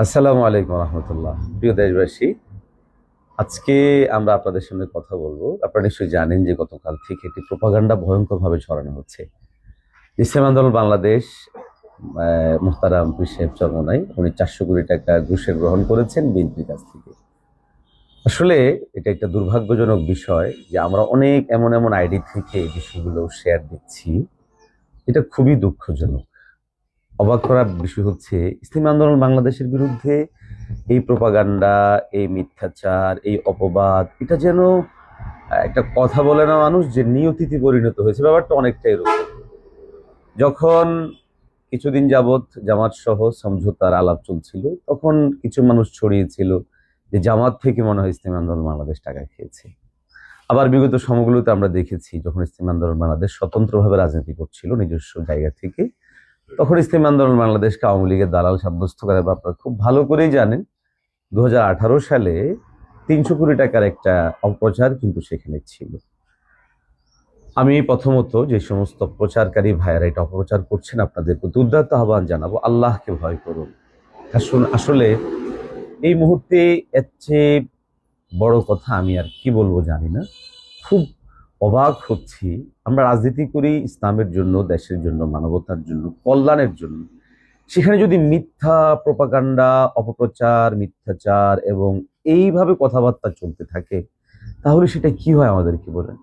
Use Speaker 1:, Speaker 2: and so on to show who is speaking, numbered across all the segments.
Speaker 1: আসসালামু আলাইকুম রহমতুল্লাহ। প্রিয় দেশবাসী, আজকে আমরা আপনাদের সঙ্গে কথা বলবো। আপনারা নিশ্চয়ই জানেন যে গতকাল থেকে একটি প্রোপাগান্ডা ভয়ঙ্করভাবে ছড়ানো হচ্ছে। ইসলাম আন্দোলন বাংলাদেশ মুহতারাম পীর সাহেব চরমোনাই উনি 400 কোটি টাকা ঘুষে গ্রহণ করেছেন বিএনপির কাছ থেকে। আসলে এটা একটা দুর্ভাগ্যজনক বিষয় যে আমরা অনেক এমন এমন আইডি থেকে এই বিষয়গুলো শেয়ার দিচ্ছি। এটা খুবই দুঃখজনক। অবাক করার বিষয় হচ্ছে ইসলামী আন্দোলন বাংলাদেশের বিরুদ্ধে এই প্রোপাগান্ডা, এই মিথ্যাচার, এই অপবাদ, এটা যেন একটা কথা বলে না মানুষ, যে নিয়তিতে পরিণত হয়েছে। ব্যাপারটা অনেকটাই এরকম। যখন কিছুদিন যাবৎ জামাত সহ সমঝোতার আলাপ চলছিল, তখন কিছু মানুষ ছড়িয়েছিল যে জামাত থেকে মনে হয় ইসলামী আন্দোলন বাংলাদেশ টাকা খেয়েছে। আবার বিগত সময়গুলোতে আমরা দেখেছি যখন ইসলামী আন্দোলন বাংলাদেশ স্বতন্ত্রভাবে রাজনীতি করছিল নিজস্ব জায়গা থেকে, তখন ইসলামী আন্দোলন বাংলাদেশকে আওয়ামী লীগের দালাল সাব্যস্ত করে। আপনারা খুব ভালো করেই জানেন 2018 সালে 300 কোটি টাকার একটা অপপ্রচার কিন্তু সেখানে ছিল। আমি প্রথমত যে সমস্ত প্রচারকারী ভাইয়েরা এটা অপপ্রচার করছেন, আপনাদের প্রতি উদাত্ত আহ্বান জানাবো, আল্লাহকে ভয় করুন। আসলে এই মুহূর্তে এর চেয়ে বড় কথা আমি আর কি বলবো জানি না। খুব অবাক হচ্ছি। আমরা রাজনীতি করি ইসলামের জন্য, দেশের জন্য, মানবতার জন্য, কল্যাণের জন্য। সেখানে যদি মিথ্যা প্রপাগান্ডা, অপপ্রচার, মিথ্যাচার এবং এইভাবে কথাবার্তা চলতে থাকে, তাহলে সেটা কি হয় আমাদেরকে বলেন।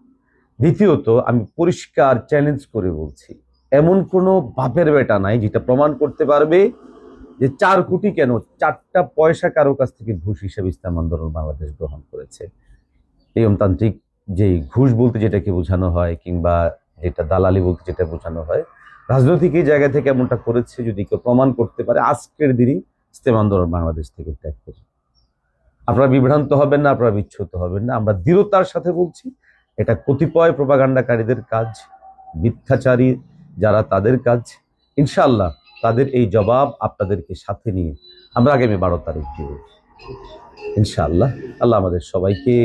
Speaker 1: দ্বিতীয়ত, আমি পরিষ্কার চ্যালেঞ্জ করে বলছি, এমন কোনো বাপের বেটা নাই যেটা প্রমাণ করতে পারবে যে 4 কোটি কেন 4টা পয়সা কারো কাছ থেকে ঘুষ হিসেবে ইসলাম আন্দোলন বাংলাদেশ গ্রহণ করেছে। নিয়মতান্ত্রিক যে ঘুষ বলতে যেটাকে বোঝানো হয়, কিংবা যেটা দালালি বলতে যেটা বোঝানো হয়, রাজনৈতিক এই জায়গা থেকে এমনটা করেছে যদি কেউ প্রমাণ করতে পারে, আজকের দিনই ইসলাম আন্দোলন বাংলাদেশ থেকে ত্যাগ করে। আপনারা বিভ্রান্ত হবেন না, আপনারা বিচ্ছুত হবেন না। আমরা দৃঢ়তার সাথে বলছি, এটা কতিপয় প্রপাগান্ডাকারীদের কাজ, মিথ্যাচারী যারা, তাদের কাজ। ইনশাআল্লাহ তাদের এই জবাব আপনাদেরকে সাথে নিয়ে আমরা আগামী 12 তারিখ দেব ইনশাআল্লাহ। আল্লাহ আমাদের সবাইকে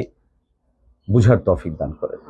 Speaker 1: বুঝার তৌফিক দান করেন।